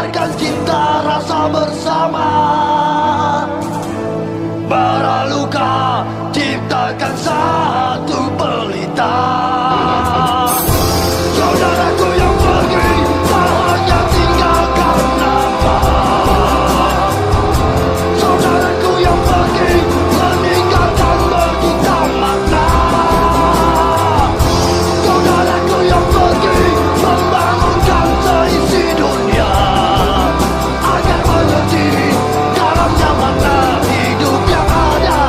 Tebarkan cinta rasa bersama. Bara luka ciptakan satu pelita. Saudaraku yang pergi tak hanya tinggalkan nama. Saudaraku yang pergi meninggalkan berjuta makna. Saudaraku yang pergi membangunkan seisi dunia agar mengerti dalamnya makna hidup yang ada.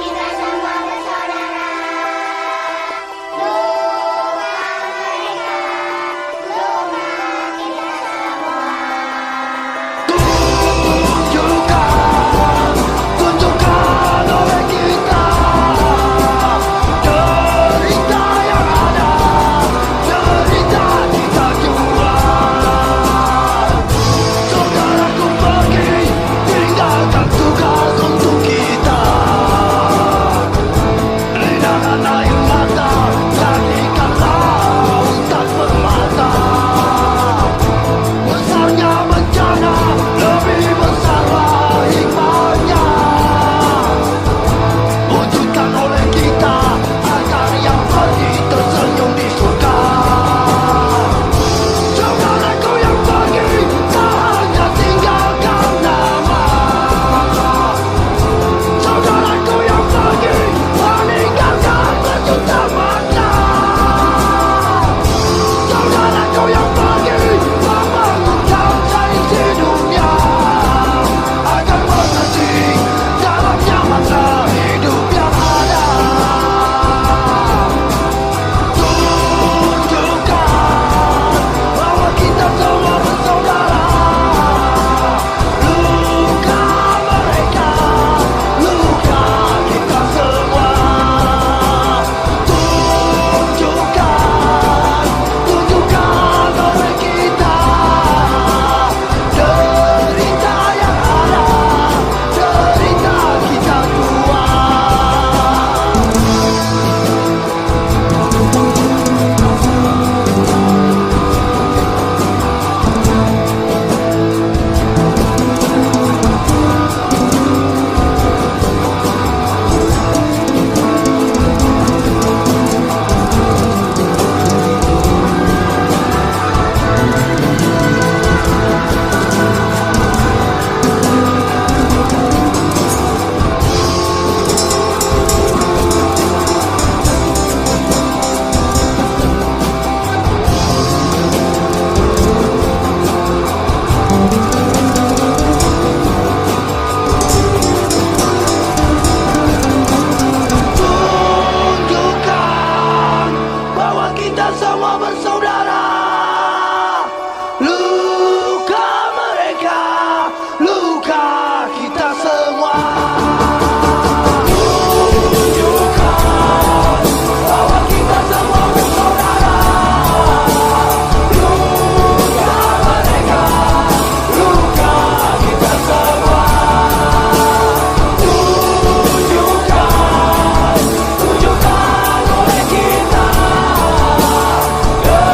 Kita semua bersaudara. Luka mereka, luka kita semua. Tunjukkan oleh kita derita yang ada, derita kita jua. Saudaraku pergi, tinggalkan tugas untuk kita. Linangan air mata, jadikan lautan permata. Besarnya bencana, lebih besarlah hikmahnya. Wujudkan oleh kita agar yang pergi tersenyum di surga. Saudaraku yang pergi tak hanya tinggalkan nama. Saudaraku yang pergi meninggalkan berjuta makna. Saudaraku yang pergi membangunkan seisi dunia agar mengerti dalamnya makna hidup yang ada. Tunjukkan bahwa kita semua bersaudara. Luka mereka, luka kita semua. Tunjukkan oleh kita derita yang ada, derita kita jua. Tunjukkan bahwa kita semua bersaudara. Luka mereka, luka kita semua. Tunjukkan bahwa kita semua bersaudara. Luka mereka, luka kita semua. Tunjukkan oleh kita derita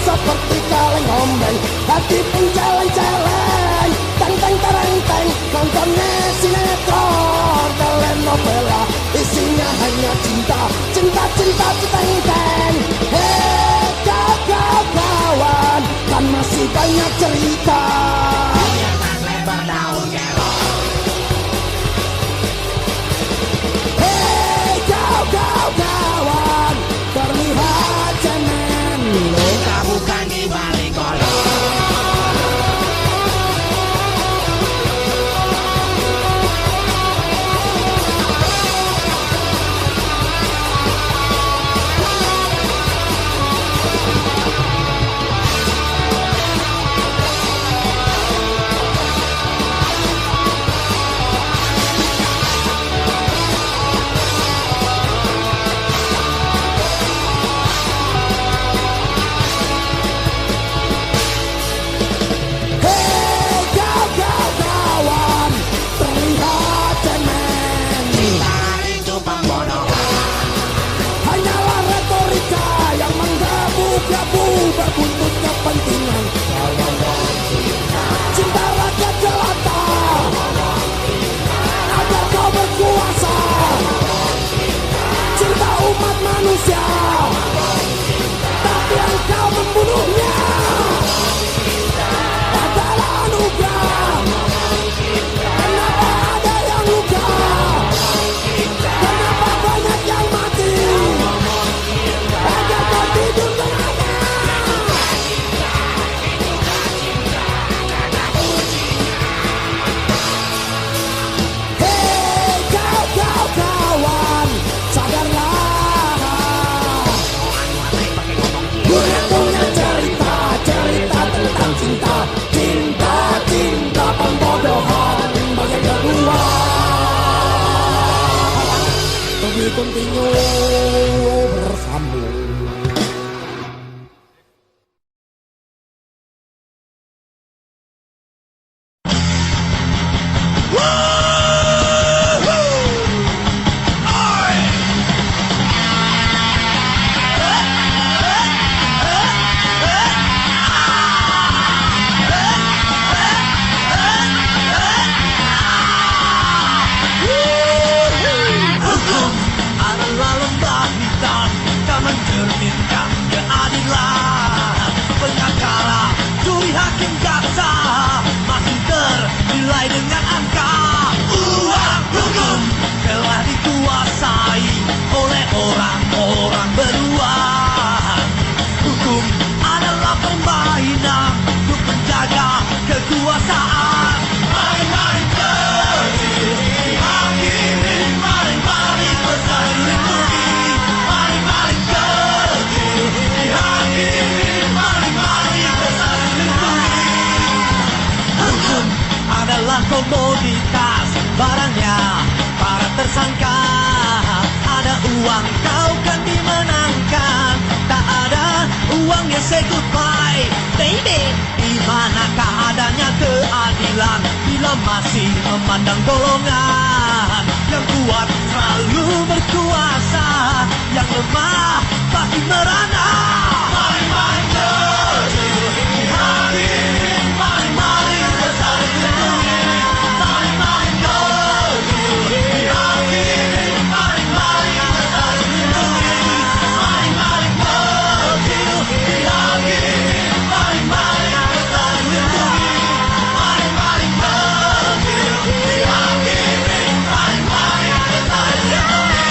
seperti kaleng ombeng, hati pun celeng-celeng. Teng teng tereng teng, nontonnya sinetron, telenovela, isinya hanya cinta, cinta cinta teng teng. Hei kau kawan, kan masih banyak cerita. Hei kau kawan, terlihat cemen, luka bukan di balik kolong. Berbuntut kepentingan, cinta rakyat jelata agar kau berkuasa, cinta umat manusia, tapi engkau membunuhnya adalah anugerah. Kenapa ada yang luka? Kenapa banyak yang mati? Agar kau tidur tenang. Cinta pembodohan bagian kedua. Lebih continue bersambung. Mencerminkan keadilan, pengacara, juri hakim jaksa masih ternilai dengan angka. Uang hukum telah dikuasai oleh orang-orang beruang. Hukum adalah permainan untuk menjaga kekuasaan. Main-main kecil dihakimi, maling-maling bersaing lindungi. Maling-maling kecil dihakimi, maling-maling bersaing lindungi. Hukum adalah komoditas, barangnya para tersangka. Ada uang kau kan dimenangkan, tak ada uangnya say goodbye baby. Di manakah adanya keadilan bila masih memandang golongan? Yang kuat selalu berkuasa, yang lemah pasti merana. Maling-maling kecil dihakimi, maling-maling bersaing lindungi. Maling-maling kecil dihakimi, maling-maling bersaing lindungi. Maling-maling kecil dihakimi, maling-maling bersaing lindungi. Maling-maling kecil dihakimi, maling-maling bersaing lindungi.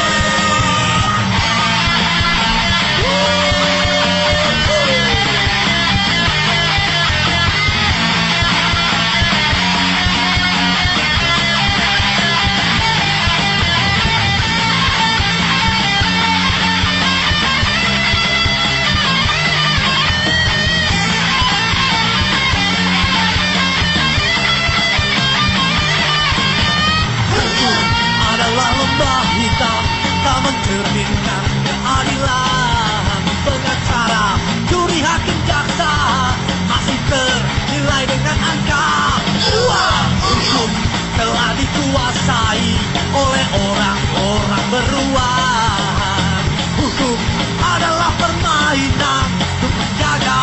Adalah lembah hitam, tak mencerminkan keadilan. Pengacara, juri hakim jaksa masih ternilai dengan angka. Uang hukum telah dikuasai oleh orang-orang beruang. Hukum adalah permainan untuk menjaga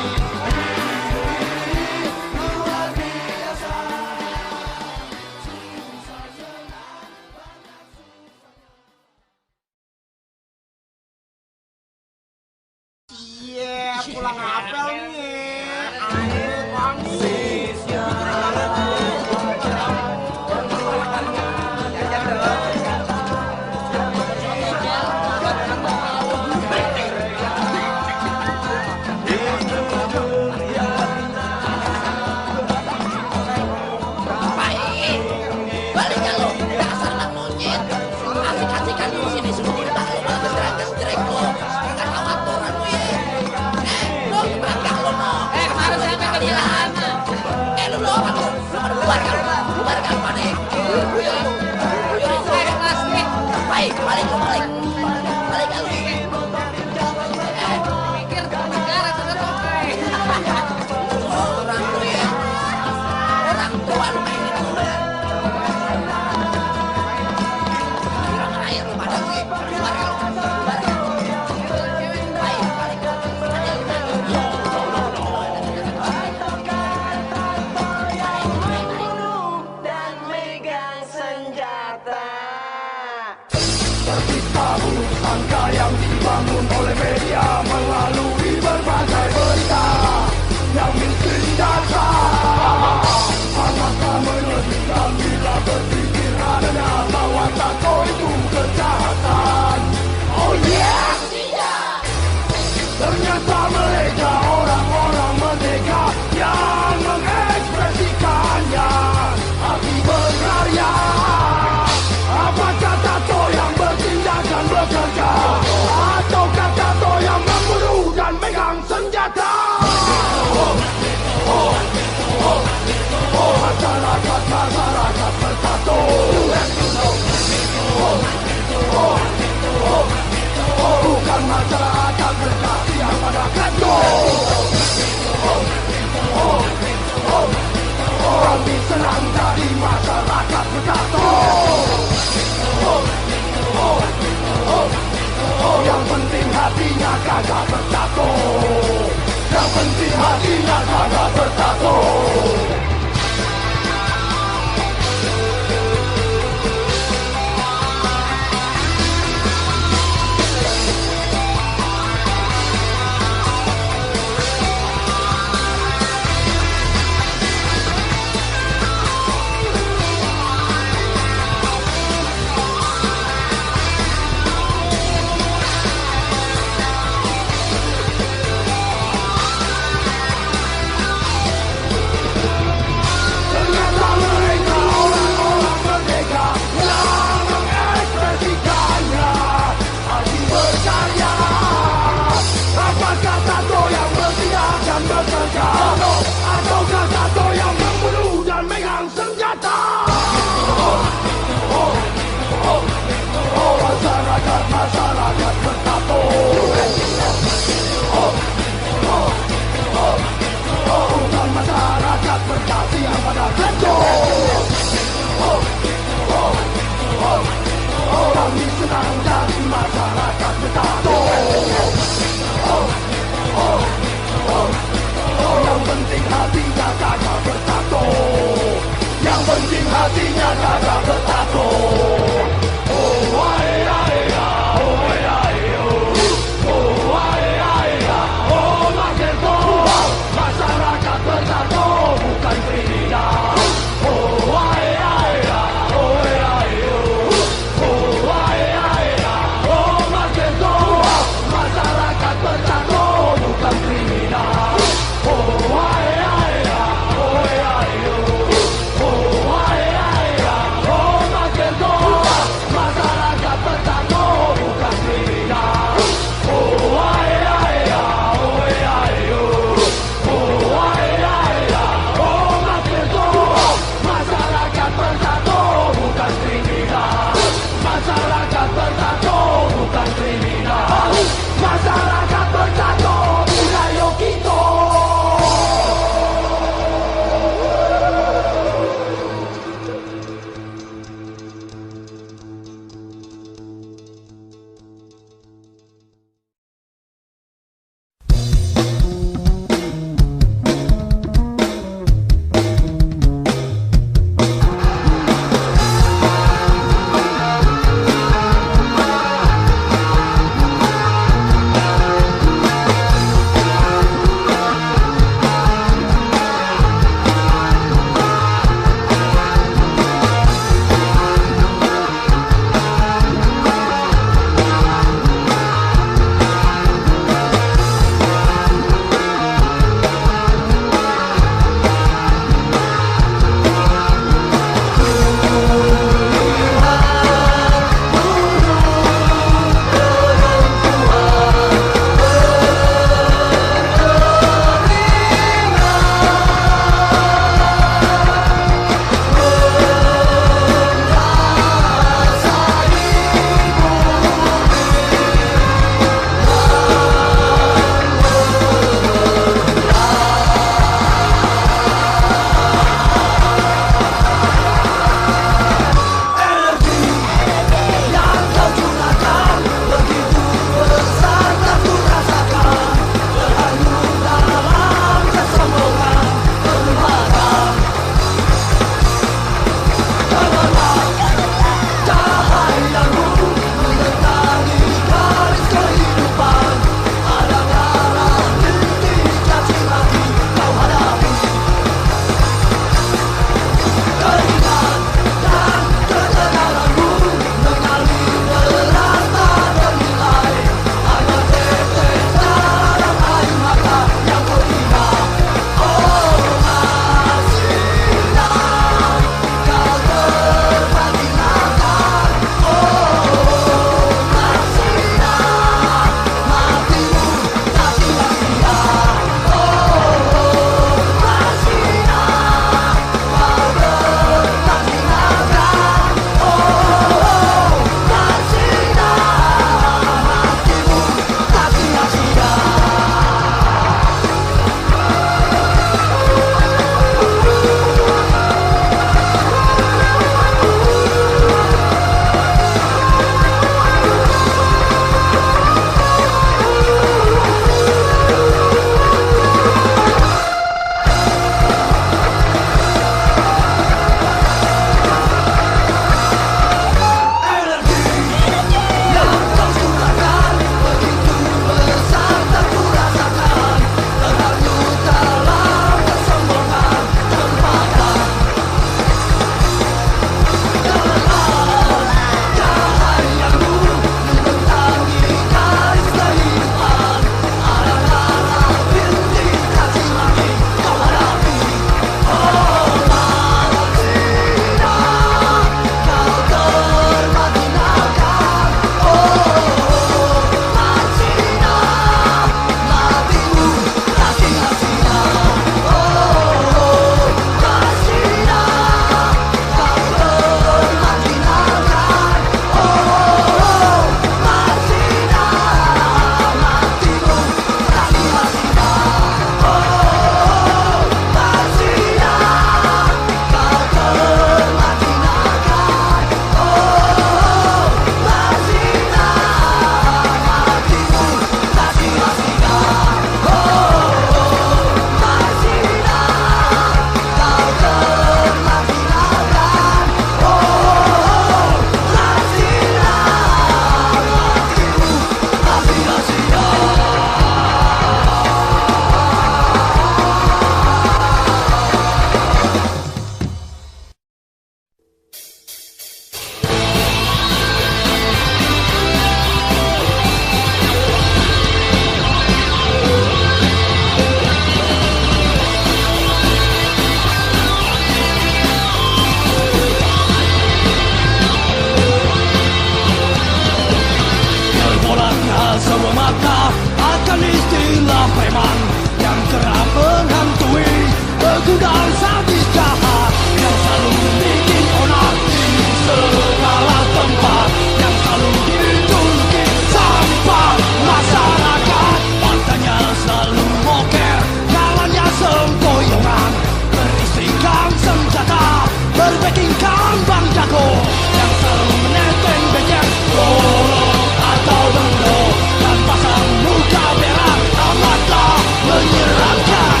berbackingkan Bang Jago yang selalu menenteng becek dorong atau bendo dan pasang muka berak amatlah menyeramkan.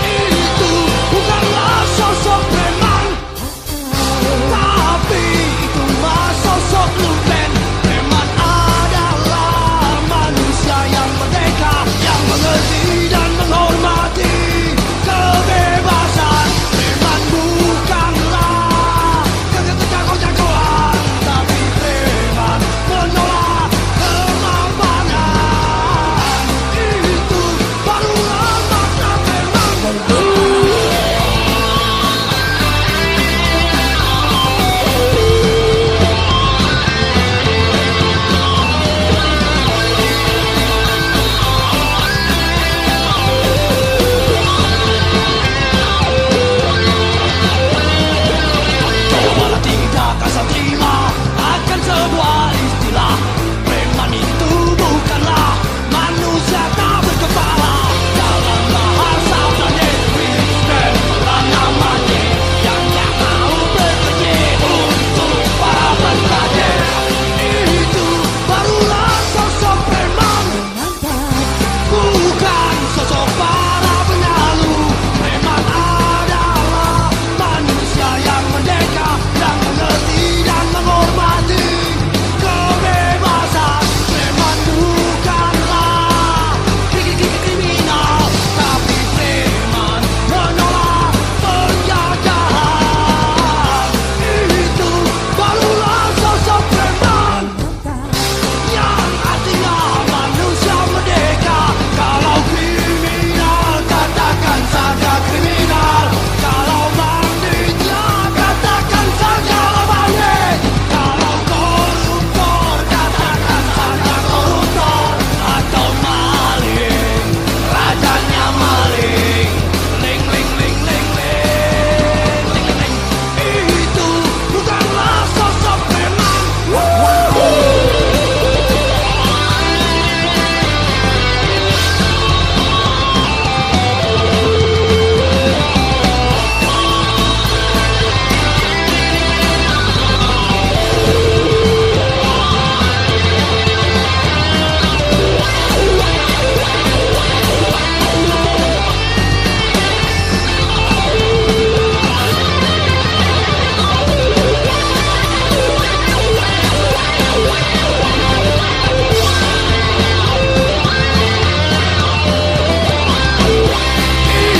Itu bukanlah sosok preman, tapi itulah sosok lumpen. Preman adalah manusia yang merdeka, yang mengerti dan menghormati kebebasan. Preman bukanlah jago-jagoan, tapi preman menolak kemampanan. Itu barulah makna preman. Cobalah tidak kasar terima akan sebuah istilah. Preman itu bukanlah manusia tak berkepala. Dalam bahasa Belanda, Christian adalah namanya yang tak tahu bekerja untuk para pentajam. Itu barulah sosok preman, bukan sosok para penyalur. Preman adalah manusia yang merdeka, yang mengerti dan menghormati kebebasan. Preman bukanlah kriminal, tapi preman menolak penjajahan. Itu barulah sosok preman, yang artinya manusia merdeka. Kalau kriminal, katakan saja kriminal. Kalau banditnya, katakan saja bandit. Kalau koruptor, katakan saja koruptor. Atau maling, rajanya maling. Ling ling ling ling ling ling ling. Itu bukanlah sosok preman.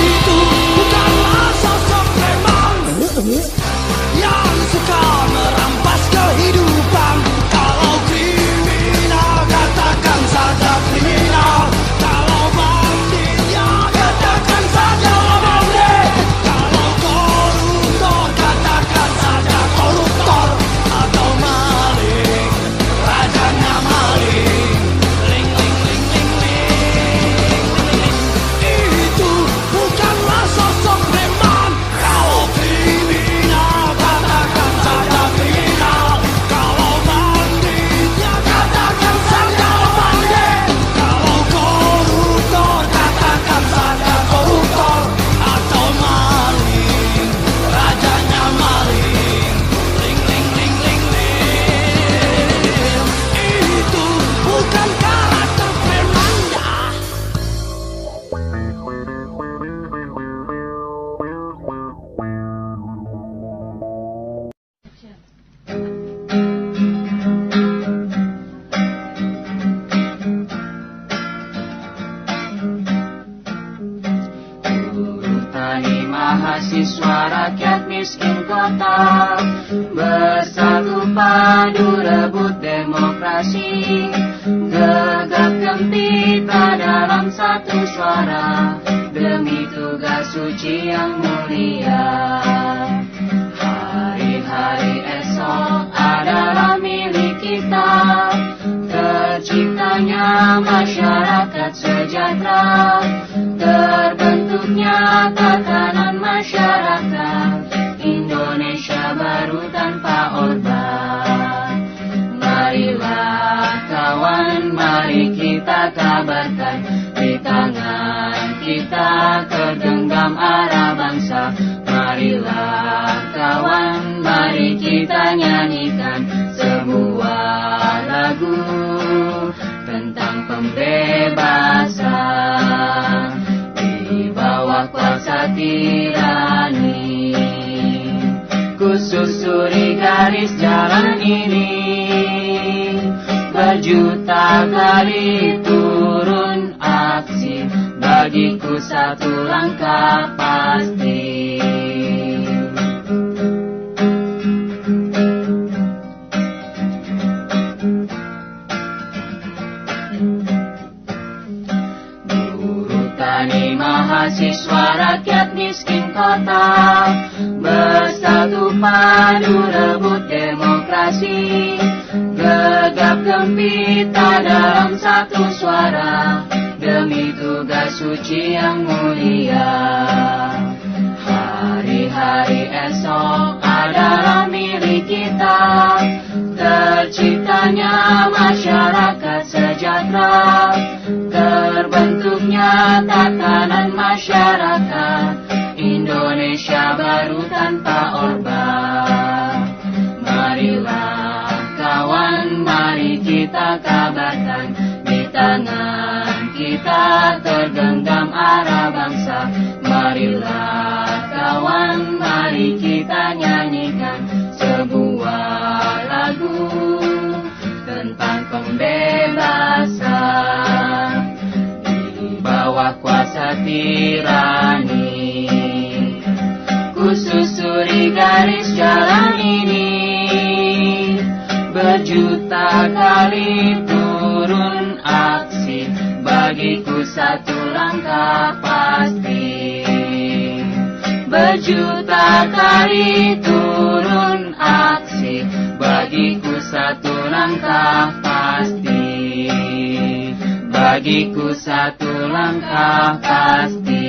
Itu bukanlah sosok preman yang suka merampas kehidupan. Kalau kriminal, katakan saja kriminal. Kalau banditnya, katakan saja bandit. Kalau koruptor, katakan saja koruptor. Atau maling, rajanya maling. Ling ling ling ling ling ling. Itu bukanlah sosok preman. Kalau kriminal, katakan saja kriminal. Kalau banditnya, katakan saja bandit. Kalau koruptor, katakan saja koruptor. Atau maling, rajanya maling. Ling ling ling ling ling. Itu bukan karakter preman dah. Buruh tani mahasiswa rakyat miskin kota bersatu padu rebut demokrasi, gegap gempita dalam satu suara demi tugas suci yang mulia. Hari-hari esok adalah milik kita, terciptanya masyarakat sejahtera, terbentuknya tatanan masyarakat Indonesia baru tanpa Orba. Marilah kawan, mari kita kabarkan, di tangan kita tergenggam arah bangsa. Marilah kawan, kawan, mari kita nyanyikan sebuah lagu tentang pembebasan di bawah kuasa tirani. Ku susuri garis jalan ini, berjuta kali turun aksi, bagiku satu langkah pasti. Buruh tani mahasiswa rakyat miskin kota, bersatu padu rebut demokrasi, gegap gempita dalam satu suara, demi tugas suci yang mulia. Hari-hari esok adalah milik kita, terciptanya masyarakat sejahtera, terbentuknya tatanan masyarakat Indonesia baru tanpa Orba. Marilah kawan, mari kita kabarkan, di tangan kita tergenggam arah bangsa. Marilah kawan, mari kita nyanyikan sebuah lagu tentang pembebasan di bawah kuasa tirani. Ku susuri garis jalan ini, berjuta kali turun aksi, bagiku satu langkah pasti. Berjuta kali turun aksi, bagiku satu langkah pasti. Bagiku satu langkah pasti.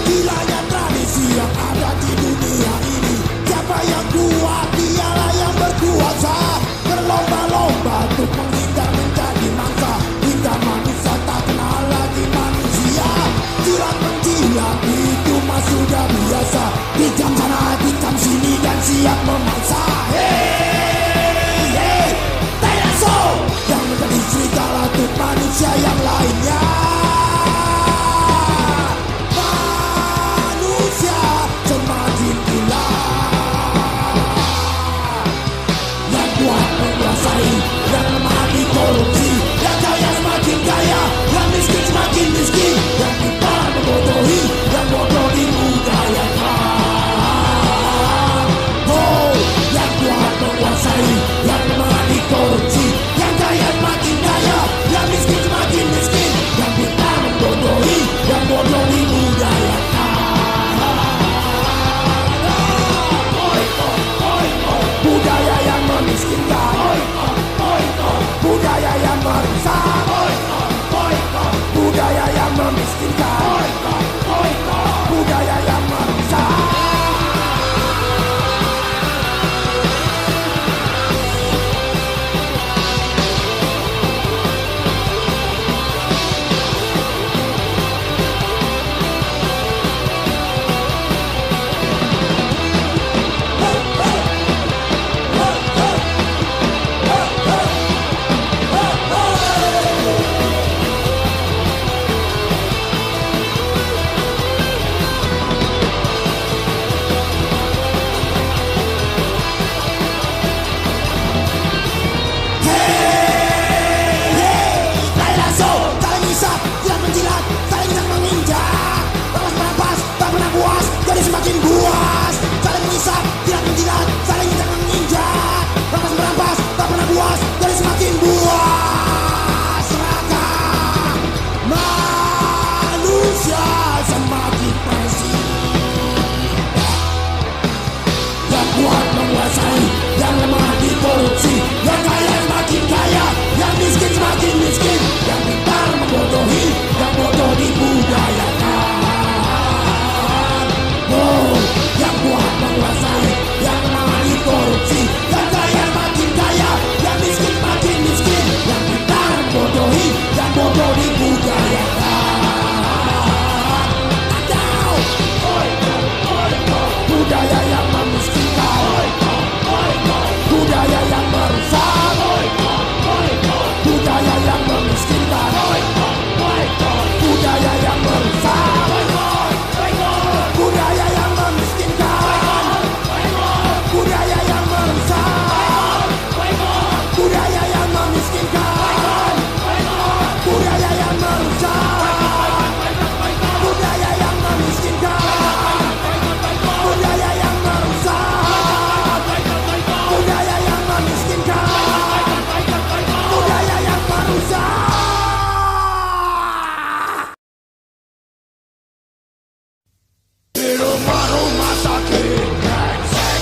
Gilanya tradisi yang ada di dunia ini, siapa yang kuat dialah yang berkuasa. Berlomba-lomba untuk menghindar menjadi mangsa, hingga manusia tak kenal lagi manusia. Jilat-menjilat itu mah sudah biasa, tikam sana tikam sini dan siap memangsa. Hey, hey, dinosaur yang menjadi serigala untuk manusia yang lainnya. Manusia semakin gila, yang kuat menguasai, yang lemah dikorupsi, yang kaya semakin kaya, yang miskin semakin miskin, yang pintar membodohi, yang bodoh dimudayakan. Oh, yang kuat menguasai, yang lemah dikorupsi, yang kaya semakin kaya, yang miskin semakin miskin, yang pintar yang memiskinkan, budaya yang merusak, budaya yang memiskinkan, budaya yang merusak, budaya yang memiskinkan, budaya yang merusak, budaya yang memiskinkan, budaya yang merusak, budaya yang memiskinkan, budaya yang merusak. Di rumah-rumah sakit brengsek,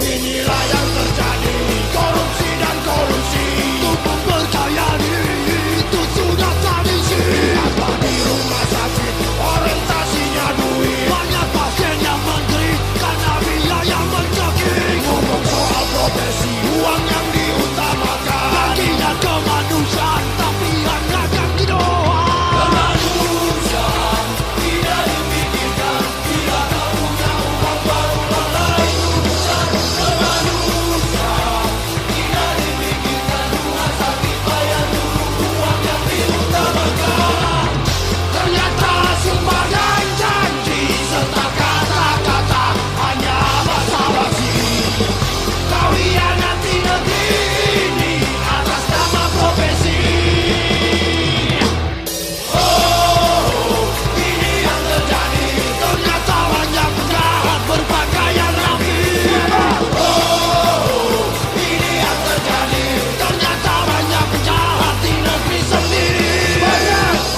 inilah yang terjadi, korupsi dan kolusi, Tubuh percaya diri itu sudah tradisi. apa di rumah sakit orientasinya duit, Banyak pasien yang menjerit karena biaya mencekik. ngomong soal profesi, uang yang diutamakan, Baginya kemanusiaan tapi hanya kaki doang. kemanusiaan tidak dipikirkan, tidak tahunya uang barulah lain urusan, kemanusiaan tidak dipikirkan, rumah sakit bayar dulu uang yang diutamakan. Ternyata sumpah dan janji serta kata-kata hanya basa-basi. Kau hianati negeri ini atas nama profesi. Oh, ini yang terjadi. Ternyata banyak penjahat berpakaian rapi. Oh, ini yang terjadi. Ternyata banyak penjahat di negeri sendiri.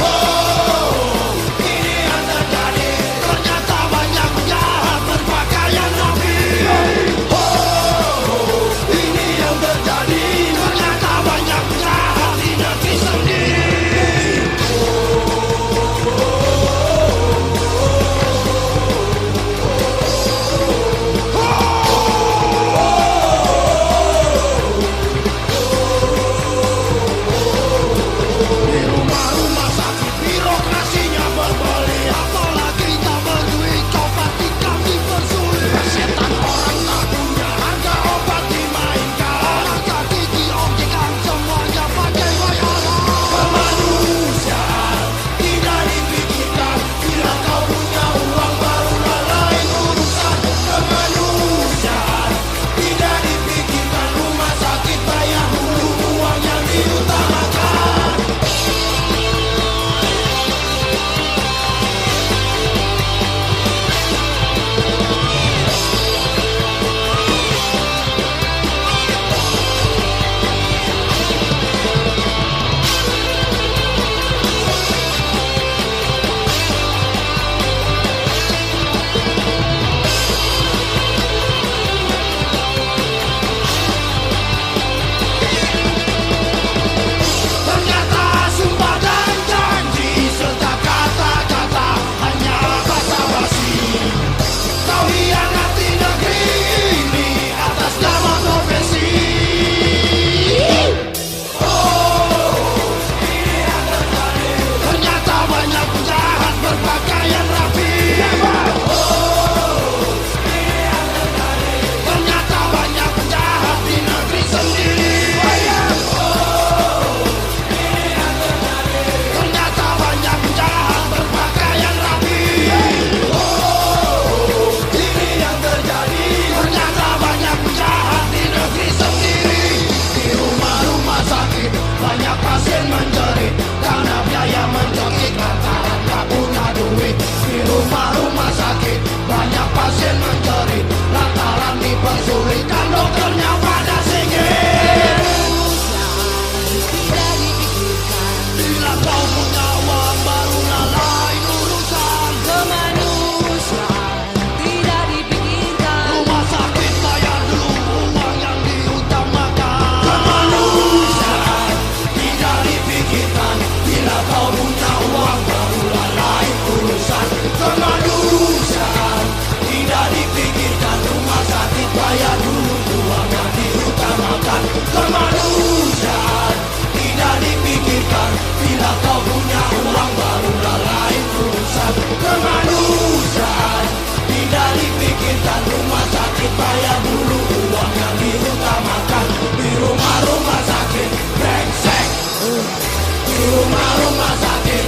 Oh, ini yang terjadi. Ternyata banyak penjahat berpakaian rapi. Oh, ini yang terjadi. Ternyata banyak penjahat di negeri sendiri. Di rumah-rumah sakit birokrasinya berbalik. Apalagi tak berduit, obat tikam dipersulit. Setan orang tak punya, harga obat dimainkan. Orang sakit diobjekkan, semuanya pakai bayaran. Kemanusiaan tidak dipikirkan, bila kau punya uang barulah lain urusan. Kemanusiaan tidak dipikirkan, rumah sakit bayar dulu uang yang diutamakan. Ternyata sumpah dan janji serta kata-kata hanya basa-basi. Kau hianati negeri ini atas nama profesi. Ternyata banyak penjahat berpakaian rapi. Ternyata banyak penjahat di negeri sendiri. Ternyata banyak penjahat berpakaian rapi. Ini yang terjadi. Ternyata banyak penjahat di negeri sendiri. Di rumah-rumah sakit banyak pasien menjerit karena biaya mencekik lantaran tak punya duit. Di rumah-rumah sakit banyak pasien menjerit lantaran dipersulit dan dokternya pada singgih. Bila kau punya uang barulah lain urusan. Kemanusiaan tidak dipikirkan, Rumah sakit bayar dulu uang yang diutamakan. Kemanusiaan kau punya uang barulah lain urusan. Kemanusiaan tidak dipikirkan, rumah sakit bayar dulu, uang yang diutamakan. Kemanusiaan tidak dipikirkan, bila kau punya uang barulah lain urusan. Kemanusiaan tidak dipikirkan, rumah sakit bayar dulu, uang yang diutamakan. Di rumah-rumah sakit brengsek, di rumah-rumah sakit.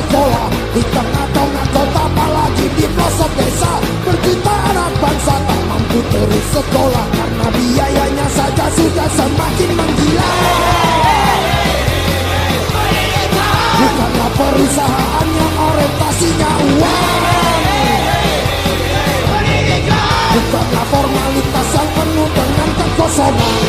sekolah di tengah-tengah kota, apalagi di pelosok desa. Berjuta anak bangsa tak mampu terus sekolah karena biayanya saja sudah semakin menggila. Bukanlah perusahaan yang orientasinya uang, bukanlah formalitas yang penuh dengan kekosongan.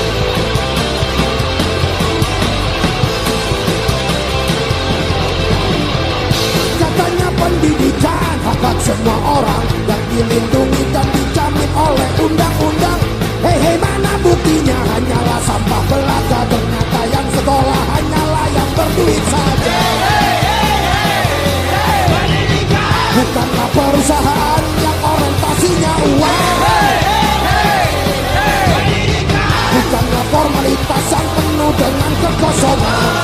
Katanya pendidikan hak semua orang yang dilindungi dan dijamin oleh undang-undang. Hei, mana buktinya? Hanyalah sampah belaka. Ternyata yang sekolah hanyalah yang berduit saja. Bukanlah perusahaan yang orientasinya uang, bukanlah formalitas yang penuh dengan kekosongan.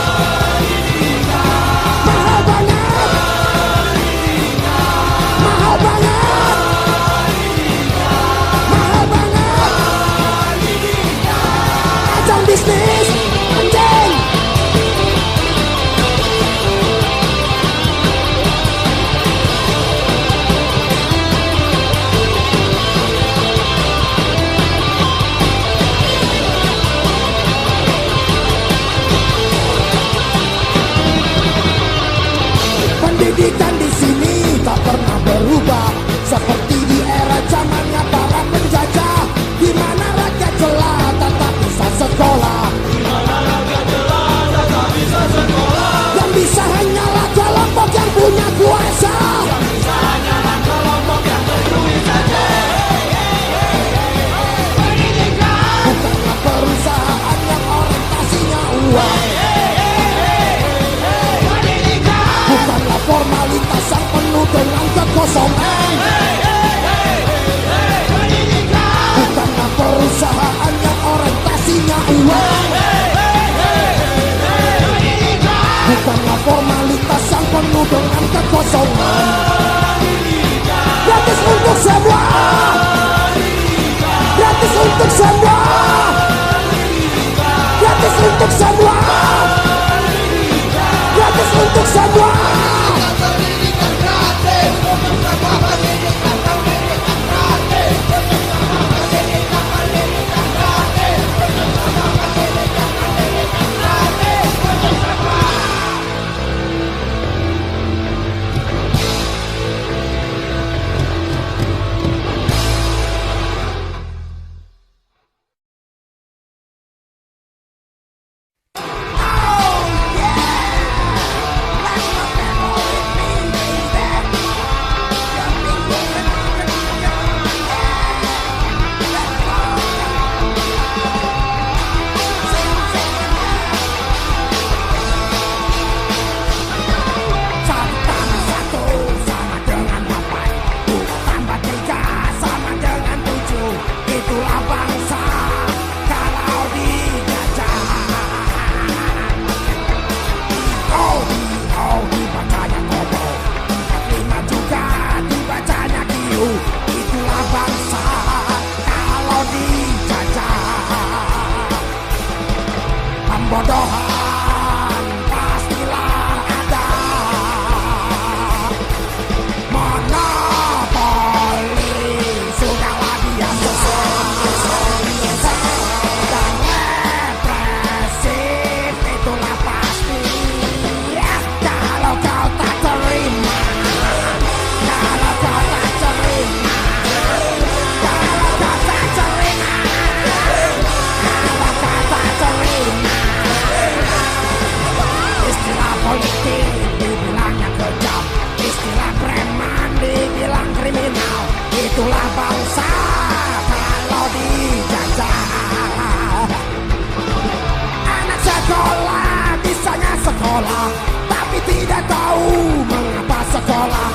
Mahal banget, mahal banget, mahal banget. Ajang bisnis anjing. Pendidikan di sini tak pernah berubah, seperti di era zamannya para penjajah, di mana rakyat jelata tak bisa sekolah. Yang bisa hanyalah kelompok yang punya kuasa. Bukanlah perusahaan yang orientasinya uang, bukanlah formalitas yang penuh dengan kekosongan. Bukanlah perusahaan yang orientasinya uang, bukanlah formalitas yang penuh dengan kekosongan. Gratis untuk semua, gratis untuk semua, gratis untuk semua, gratis untuk semua. Itulah bangsa kalau dijajah. Pembodohan pastilah ada, monopoli sudahlah biasa dan represif itulah pasti. Kalau kau tak terima, kalau kau tak terima, kalau kau tak terima, kalau kau tak terima. Istilah politik dibilangnya kejam, istilah preman dibilang kriminal. Itulah bangsa kalau dijajah. Anak sekolah bisanya sekolah, tapi tidak tahu mengapa sekolah.